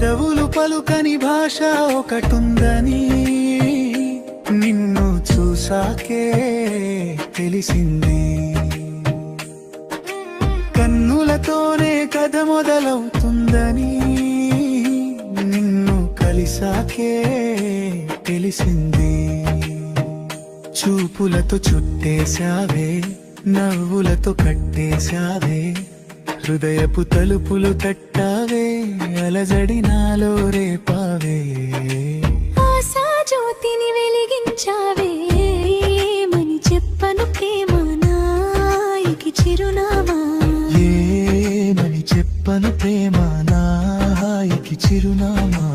పెదవులు పలుకని భాష ఒకటుందని నిన్ను చూసాకే తెలిసింది. కన్నులతోనే కథ మొదలవుతుందని నిన్ను కలిసాకే తెలిసింది. చూపులతో చుట్టేశావే, నవ్వులతో కట్టేశావే, హృదయపు తలుపులు తట్టావే, అలజడి నాలో రేపావే. ఆశా జ్యోతిని వెలిగించావే, ఏమని చెప్పను ప్రేమ నాయకి చిరునామా. ఏమని చెప్పను ప్రేమ నాయకి చిరునామా.